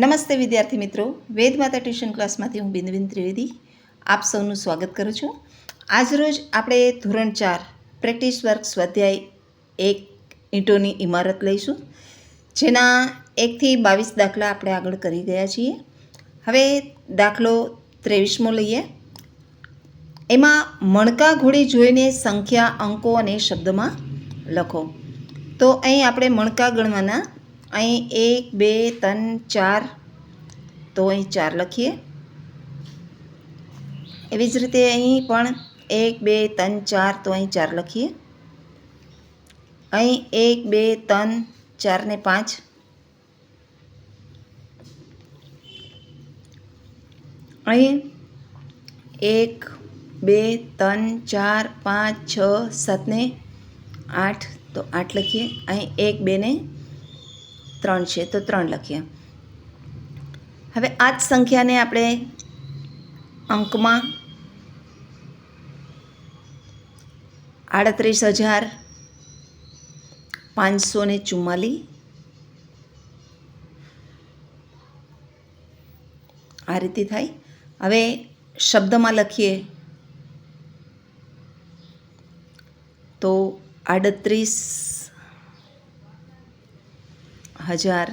નમસ્તે વિદ્યાર્થી મિત્રો, વેદમાતા ટ્યુશન ક્લાસમાંથી હું બિંદુબેન ત્રિવેદી આપ સૌનું સ્વાગત કરું છું. આજરોજ આપણે ધોરણ 4 પ્રેક્ટિસ વર્ક સ્વાધ્યાય 1 ઈંટોની ઇમારત લઈશું, જેના 1 થી 22 દાખલા આપણે આગળ કરી ગયા છીએ. હવે દાખલો 23મો લઈએ. એમાં મણકા ઘોડી જોઈને સંખ્યા, અંકો અને શબ્દમાં લખો. તો અહીં આપણે મણકા ગણવાના. અહીં 1 2 3 4, તો અહીં 4 લખીએ. એવી જ રીતે અહીં પણ 1 2 3 4, તો અહીં 4 લખીએ. અહીં 1 2 3 4 ને 5, અહીં 1 2 3 4 5 6 7 ને 8, તો 8 લખીએ. અહીં 1 2 ને 3 છે, તો 3 લખીએ. હવે આ જ સંખ્યાને આપણે અંકમાં 38,544 આ રીતે થાય. હવે શબ્દમાં લખીએ તો 38,544.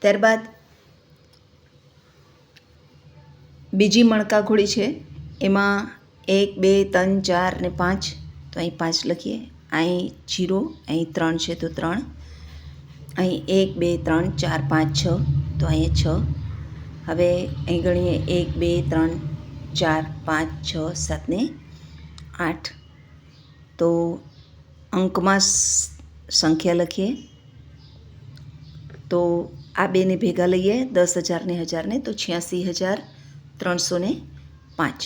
ત્યારબાદ બીજી મણકા ઘોડી છે, એમાં 1 2 3 4 ને 5, તો અહીં 5 લખીએ. અહીં 0, અહીં 3 છે, તો 3. અહીં 1 2 3 4 5 6, તો અહીં 6. હવે અહીં ગણીએ 1 2 3 4 5 6 7 ને 8, તો અંકમાં સંખ્યા લખીએ. તો આ બેને ભેગા લઈએ, 10,000 ને 1000 ને, તો 86,305.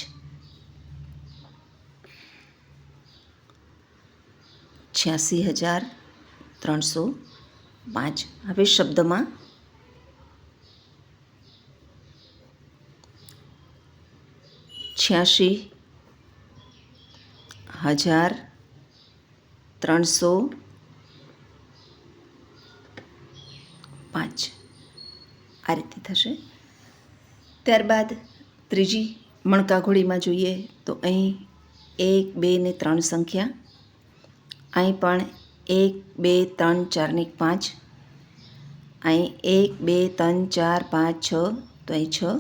86,305. હવે શબ્દમાં 86,305 આ રીતે થશે. ત્યારબાદ ત્રીજી મણકા ઘોડીમાં જોઈએ તો અહીં 1 2 ને 3 સંખ્યા. અહીં પણ 1 2 3 4 ને 5. અહીં 1 2 3 4 5 6, તો અહીં 6.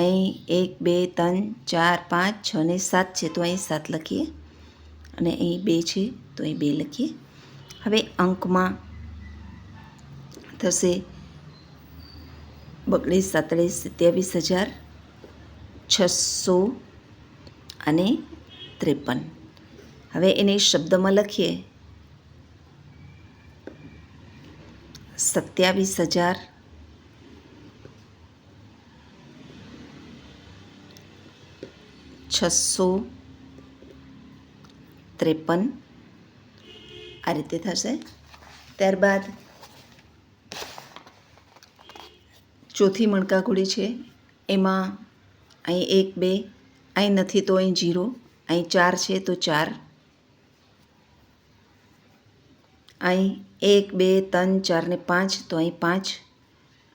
અહીં 1 2 3 4 5 6 ને 7 છે, તો અહીં 7 લખીએ. અને અહીં 2 છે, તો અહીં 2 લખીએ. હવે અંકમાં થશે 32 27 27,600 અને 53. હવે એને શબ્દમાં લખીએ 27,653 આ રીતે થશે. ત્યારબાદ ચોથી મણકા ઘોડી છે, એમાં અહીં 1 2, અહીં નથી તો અહીં 0, અહીં 4 છે, તો 4. અહીં 1 2 3 4 ને 5, તો અહીં 5.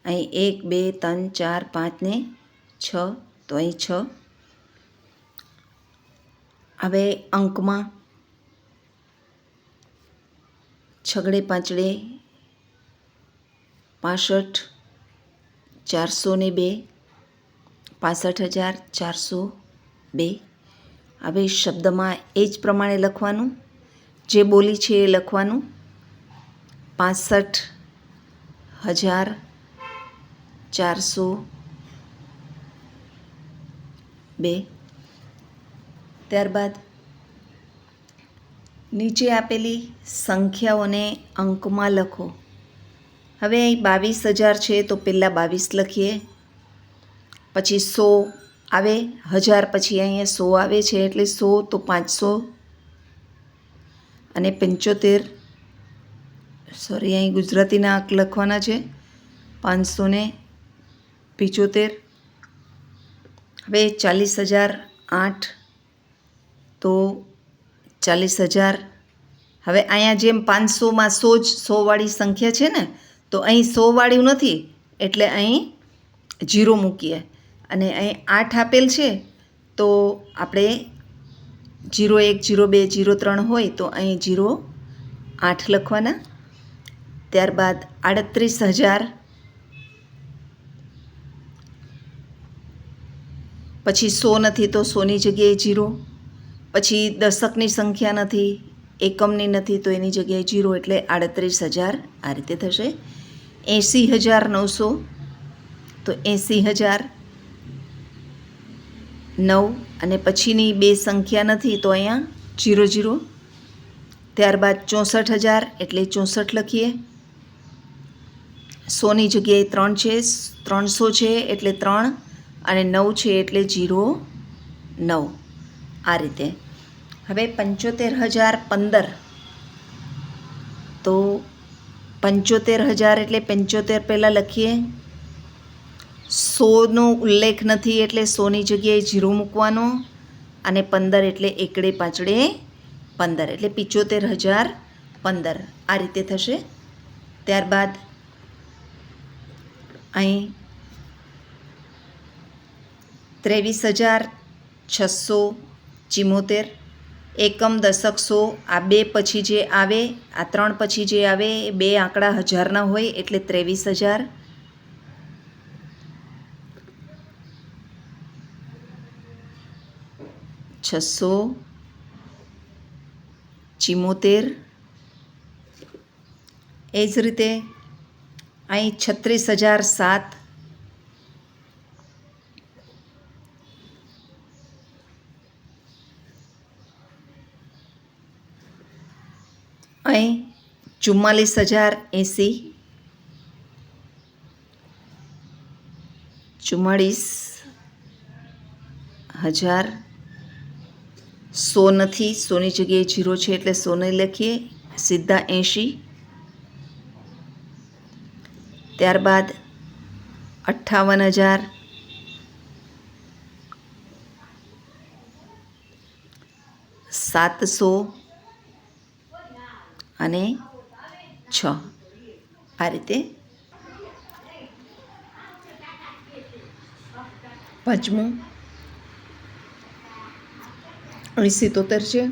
અહીં 1 2 3 4 5 ને 6, તો અહીં 6. હવે અંકમાં છગડે પાંચડે 65,402 65,402. હવે શબ્દમાં એ જ પ્રમાણે લખવાનું, જે બોલી છે એ લખવાનું. 65,402. ત્યારબાદ નીચે આપેલી સંખ્યાઓને અંકમાં લખો. હવે અહીં 22,000 છે, તો પહેલાં 22 લખીએ. પછી 100 આવે, 1000 પછી અહીંયા 100 આવે છે, એટલે 100, તો 500 અને 75. સોરી, અહીં ગુજરાતીના અંક લખવાના છે. 575. હવે 40,000 8 તો 40,000. હવે અહીંયા જેમ 500માં 100 જ 100વાળી સંખ્યા છે ને, તો અહીં 100વાળું નથી એટલે અહીં 0 મૂકીએ. અને અહીં 8 આપેલ છે તો આપણે 01, 02, 03 હોય તો અહીં 08 લખવાના. ત્યારબાદ 38,000, પછી 100 નથી તો 100ની જગ્યાએ 0, પછી દશકની સંખ્યા નથી, એકમની નથી તો એની જગ્યાએ 0 એટલે 38,000 આ રીતે થશે. 80,900 તો 80,009 અને પછીની બે સંખ્યા નથી તો અહીંયા 00. ત્યારબાદ 64,000 એટલે 64 લખીએ. 100ની જગ્યાએ 3 છે, 300 છે એટલે 3 અને 9 છે એટલે 09 આ રીતે. હવે 75,015 તો 75,000 એટલે 75 પહેલાં લખીએ. 100નો ઉલ્લેખ નથી એટલે 100ની જગ્યાએ 0 મૂકવાનો અને 15 એટલે એકડે પાંચડે 15 એટલે 75,015 આ રીતે થશે. ત્યારબાદ અહીં 23,674 એકમ, દશક, 100 આ બે પછી જે આવે, આ 3 પછી જે આવે એ બે આંકડા હજારના હોય એટલે 23,000. છસો 74 એ જ રીતે અહીં 36,007 અહીં 44,080 44,000 100 નથી, 100ની જગ્યાએ 0 છે એટલે 100 નહીં લખીએ, સીધા 80. ત્યારબાદ 58,000 700 અને 6 આ રીતે. પાંચમું અહીં 77 છે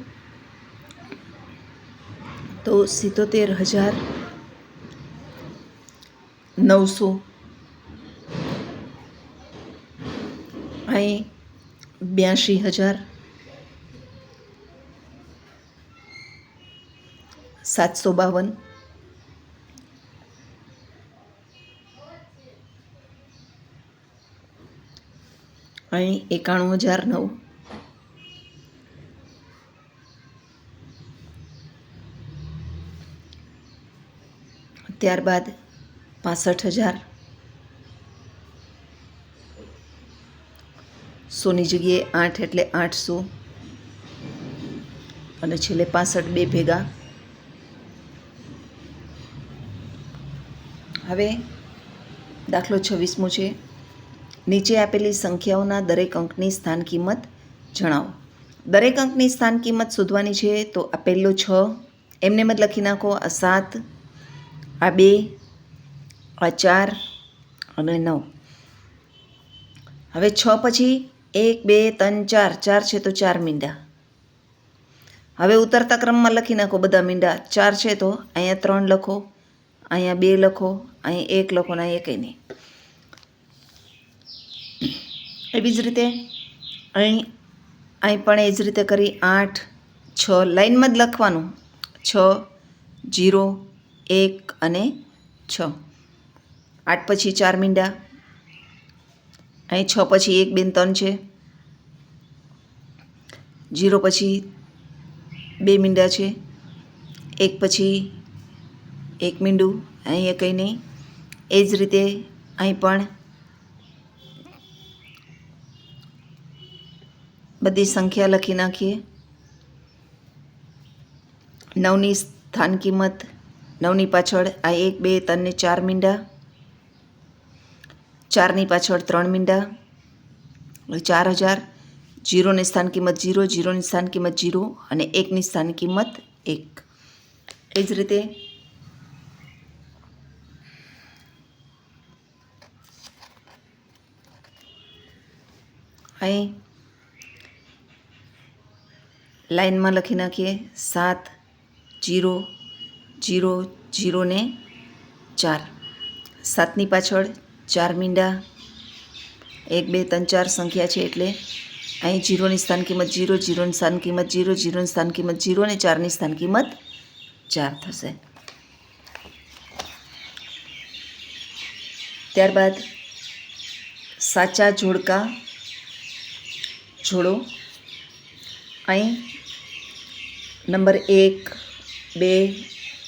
તો 77,900. અહીં 82,752 અહીં 91,009 ત્યારબાદ 65,000 100ની જગ્યાએ 8 એટલે 800 અને છેલ્લે 65 બે ભેગા. હવે દાખલો 26મો છે. નીચે આપેલી સંખ્યાઓના દરેક અંકની સ્થાન કિંમત જણાવો. દરેક અંકની સ્થાન કિંમત શોધવાની છે તો આ પહેલો 6 એમને જ લખી નાખો, આ 7, આ 2, આ 4 અને 9. હવે 6 પછી 1, 2, 3, 4 4 છે તો 4 મીંડા. હવે ઉતરતા ક્રમમાં લખી નાખો બધા મીંડા. 4 છે તો અહીંયા 3 લખો, અહીંયા 2 લખો, અહીં 1 લખો ને અહીં કંઈ નહીં. એવી જ રીતે અહીં પણ એ જ રીતે કરી 8, 6 લાઈનમાં જ લખવાનું. 6, 0, 1 અને 6. 8 પછી 4 મીંડા. અહીં 6 પછી 1, 2, 3 છે. 0 પછી 2 મીંડા છે. 1 પછી 1 મીંડું, અહીં કંઈ નહીં. એ જ રીતે અહીં પણ બધી સંખ્યા લખી નાખીએ. 9ની સ્થાન કિંમત, 9ની પાછળ આ 1, 2, 3 ને 4 મીંડા. 4ની પાછળ 3 મીંડા, 4,000. જીરોની સ્થાન કિંમત 0, જીરોની સ્થાન કિંમત 0 અને 1ની સ્થાન કિંમત 1. એ જ રીતે અહીં લાઈનમાં લખી નાખીએ 7, 0, 0, 0 ને 4. 7ની પાછળ 4 મીંડા 1, 2, 3, 4 સંખ્યા છે એટલે અહીં 0ની સ્થાન કિંમત 0, 0ની સ્થાન કિંમત 0, 0ની સ્થાન કિંમત 0 અને 4ની સ્થાન કિંમત 4 થશે. ત્યારબાદ સાચા જોડકા જોડો. અહીં નંબર 1, 2,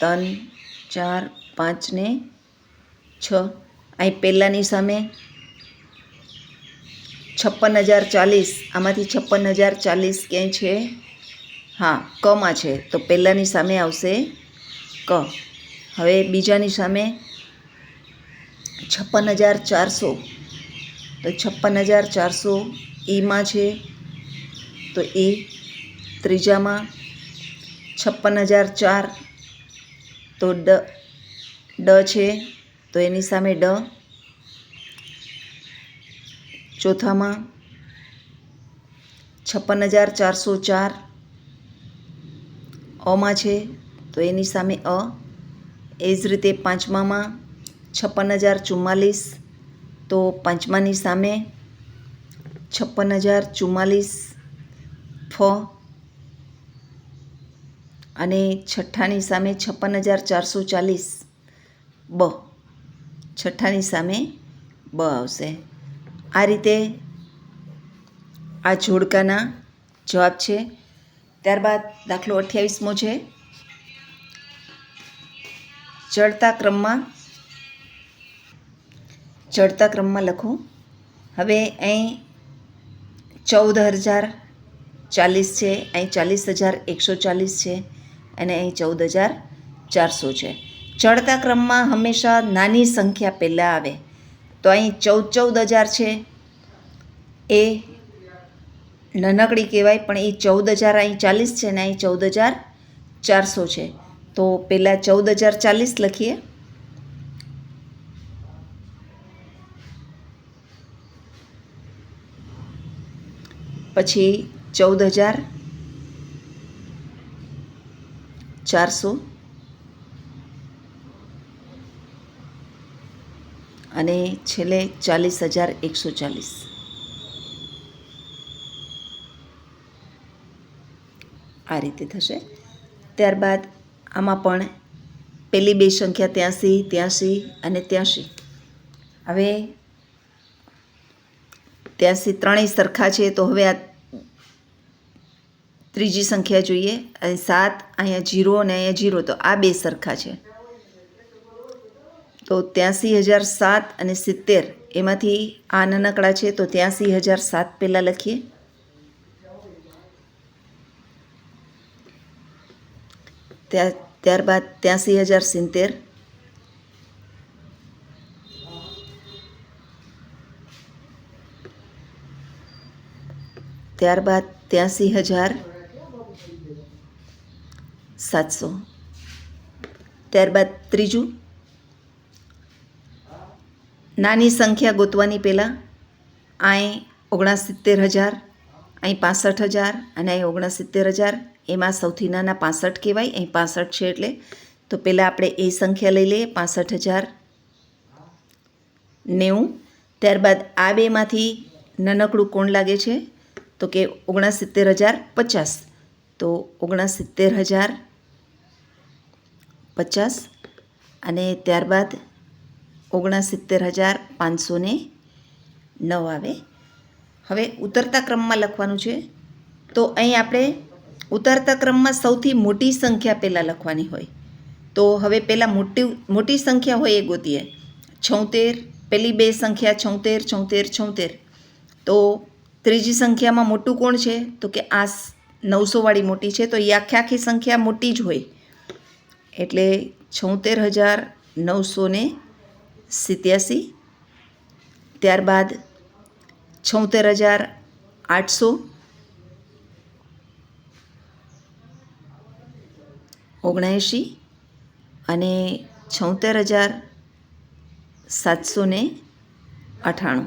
3, 4, 5 ને 6. અહીં પહેલાંની સામે 56,040, આમાંથી 56,040 ક્યાંય છે? હા, કમાં છે, તો પહેલાંની સામે આવશે ક. હવે બીજાની સામે 56,400, તો 56,400 ઈમાં છે તો એ. ત્રીજામાં 56,004, તો ડ છે તો એની સામે ડ. ચોથામાં 56,404 અમાં છે તો એની સામે અ. એ જ રીતે પાંચમામાં 56,044, તો પાંચમાની સામે 56,044 ફ. અને છઠ્ઠાની સામે 56,440 બ. છઠ્ઠાની સામે બ આવશે. આ રીતે આ જોડકાના જવાબ છે. ત્યારબાદ દાખલો 28મો છે. ચડતા ક્રમમાં લખો. હવે અહીં 14,040 છે, અહીં 40,140 છે અને અહીં 14,400 છે. ચડતા ક્રમમાં હંમેશા નાની સંખ્યા પહેલાં આવે. તો અહીં 14,000 છે એ નાનકડી કહેવાય, પણ એ 14,000 અહીં 40 છે ને અહીં 14,400 છે. તો પહેલાં 14,040 લખીએ. પછી 14,400 અને છેલ્લે 40,140. આ રીતે થશે. ત્યારબાદ આમાં પણ પહેલી બે સંખ્યા 83, 83 અને 83. હવે 83 ત્રણેય સરખા છે, તો હવે આ ત્રીજી સંખ્યા જોઈએ. અહીં 7, અહીંયા 0 અને અહીંયા 0, તો આ બે સરખા છે. તો 83,007 અને 70, એમાંથી આ નાનકડા છે તો 83,007 પહેલાં લખીએ. ત્યારબાદ 83,070, ત્યારબાદ 83,700. ત્યારબાદ ત્રીજું, નાની સંખ્યા ગોતવાની પહેલાં અહીં 69,000, અહીં 65,000 અને અહીં 69,000. એમાં સૌથી નાના 65 કહેવાય, અહીં 65 છે એટલે. તો પહેલાં આપણે એ સંખ્યા લઈ લઈએ, 65,090. ત્યારબાદ આ બેમાંથી નાનકડું કોણ લાગે છે? તો કે 69,050. તો 69,050 અને ત્યારબાદ 69,509 આવે. હવે ઉતરતા ક્રમમાં લખવાનું છે. તો અહીં આપણે ઉતરતા ક્રમમાં સૌથી મોટી સંખ્યા પહેલાં લખવાની હોય. તો હવે પહેલાં મોટી સંખ્યા હોય એ ગોતીએ. 76, પહેલી બે સંખ્યા 76, 76, 76. તો ત્રીજી સંખ્યામાં મોટું કોણ છે? તો કે આ 900 મોટી છે, તો એ આખી સંખ્યા મોટી જ હોય. એટલે 76,987. ત્યારબાદ 76,800 79 અને 76,798.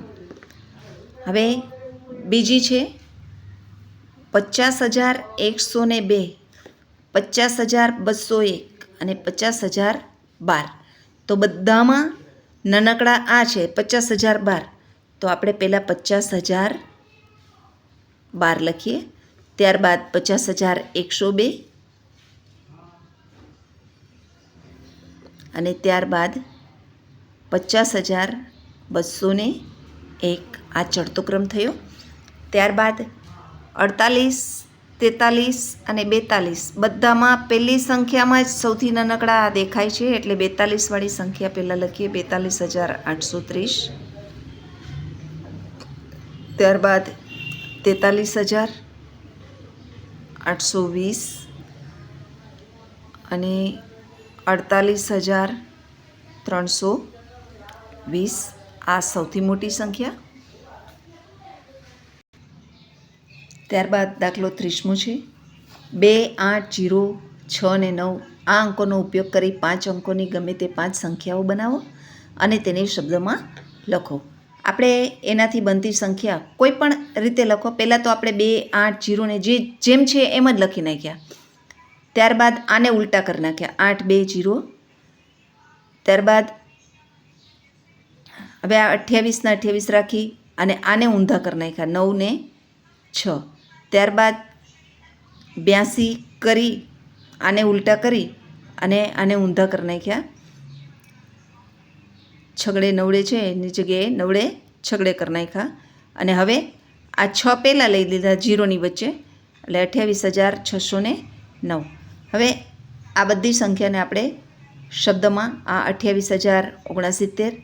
હવે બીજી છે 50,102, 50,201 અને 50,012. તો બધામાં નાનકડા આ છે 50,012. તો આપણે પહેલાં 50,012 લખીએ, ત્યારબાદ 50,102 અને ત્યારબાદ 50,201. આ ચડતો ક્રમ થયો. ત્યારબાદ 48, 43 અને 42 બધામાં પહેલી સંખ્યામાં જ સૌથી નાનકડા દેખાય છે, એટલે 42 વાળી સંખ્યા પહેલાં લખીએ, 42,830. ત્યારબાદ 43,820 અને 48,320. આ સૌથી મોટી સંખ્યા. ત્યારબાદ દાખલો 30મો છે 2, 8, 0, 6 અને 9. આ અંકોનો ઉપયોગ કરી 5 અંકોની ગમે તે 5 સંખ્યાઓ બનાવો અને તેને શબ્દમાં લખો. આપણે એનાથી બનતી સંખ્યા કોઈ પણ રીતે લખો. પહેલાં તો આપણે 2, 8, 0 ને જેમ છે એમ જ લખી નાખ્યા. ત્યારબાદ આને ઉલટા કરી નાખ્યા, 8, 2, 0. ત્યારબાદ હવે આ 28 ના 28 રાખી અને આને ઊંધા કરી નાખ્યા, 9 ને 6. ત્યારબાદ 82 કરી આને ઉલટા કરી અને આને ઊંધા કરી નાખ્યા, છગડે નવડે છે એની જગ્યાએ નવડે છગડે કરી નાખ્યા. અને હવે આ 6 પહેલાં લઈ લીધા 0ની વચ્ચે, એટલે 28,609. હવે આ બધી સંખ્યાને આપણે શબ્દમાં આ 28,069,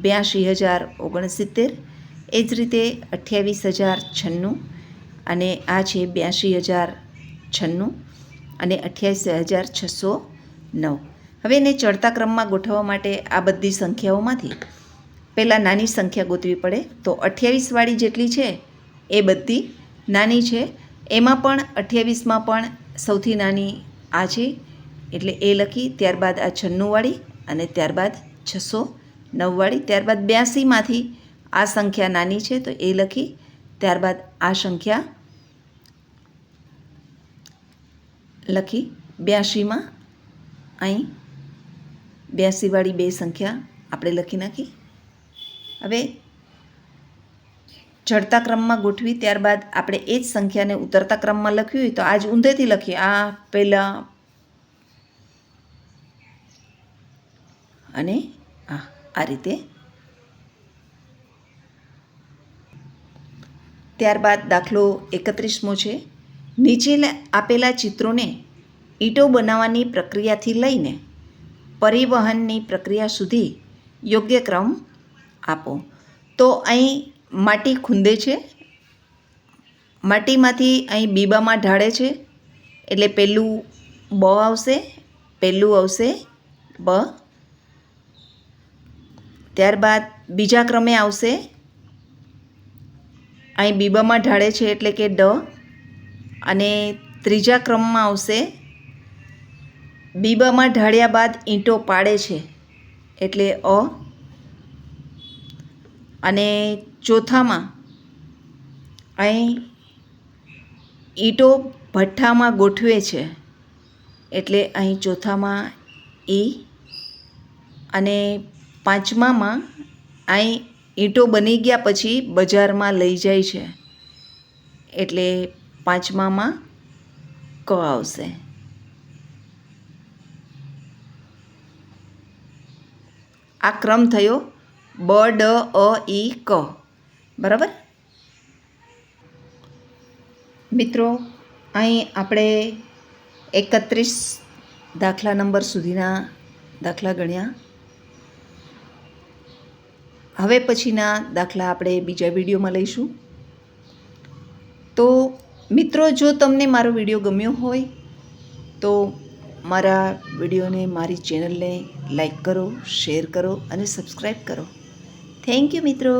82,069, એ જ રીતે 28,096 અને આ છે 82,096 અને 28,609. હવે એને ચડતા ક્રમમાં ગોઠવવા માટે આ બધી સંખ્યાઓમાંથી પહેલાં નાની સંખ્યા ગોતવી પડે. તો 28 વાળી જેટલી છે એ બધી નાની છે. એમાં પણ 28માં પણ સૌથી નાની આ છે, એટલે એ લખી. ત્યારબાદ આ 96 વાળી અને ત્યારબાદ 609 વાળી. ત્યારબાદ 82માંથી આ સંખ્યા નાની છે તો એ લખી. ત્યારબાદ આ સંખ્યા લખી. 82માં અહીં 82 વાળી બે સંખ્યા આપણે લખી નાખી. હવે ચડતા ક્રમમાં ગોઠવી ત્યારબાદ આપણે એ જ સંખ્યાને ઉતરતા ક્રમમાં લખ્યું હોય તો આજ ઊંધેથી લખીએ. આ પહેલાં અને આ રીતે. ત્યારબાદ દાખલો 31મો છે. નીચે આપેલા ચિત્રોને ઈંટો બનાવવાની પ્રક્રિયાથી લઈને પરિવહનની પ્રક્રિયા સુધી યોગ્ય ક્રમ આપો. તો અહીં માટી ખૂંદે છે, માટીમાંથી અહીં બીબામાં ઢાળે છે, એટલે પહેલું બ આવશે, પહેલું આવશે બ. ત્યારબાદ બીજા ક્રમે આવશે, અહીં બીબામાં ઢાળે છે એટલે કે ડ. અને ત્રીજા ક્રમમાં આવશે, બીબામાં ઢાળ્યા બાદ ઈંટો પાડે છે એટલે અ. અને ચોથામાં અહીં ઈંટો ભઠ્ઠામાં ગોઠવે છે એટલે અહીં ચોથામાં ઈ. અને પાંચમામાં અહીં ઈંટો બની ગયા પછી બજારમાં લઈ જાય છે એટલે પાંચમામાં ક આવશે. આ ક્રમ થયો બ, ડ, અ, ઈ, ક. બરાબર મિત્રો, અહીં આપણે 31 દાખલા નંબર સુધીના દાખલા ગણ્યા. હવે પછીના દાખલા આપણે બીજા વિડીયોમાં લઈશું. તો મિત્રો, જો તમને મારો વિડીયો ગમ્યો હોય તો મારા વિડીયોને, મારી ચેનલને લાઈક કરો, શેર કરો અને સબસ્ક્રાઈબ કરો. થેન્ક યુ મિત્રો.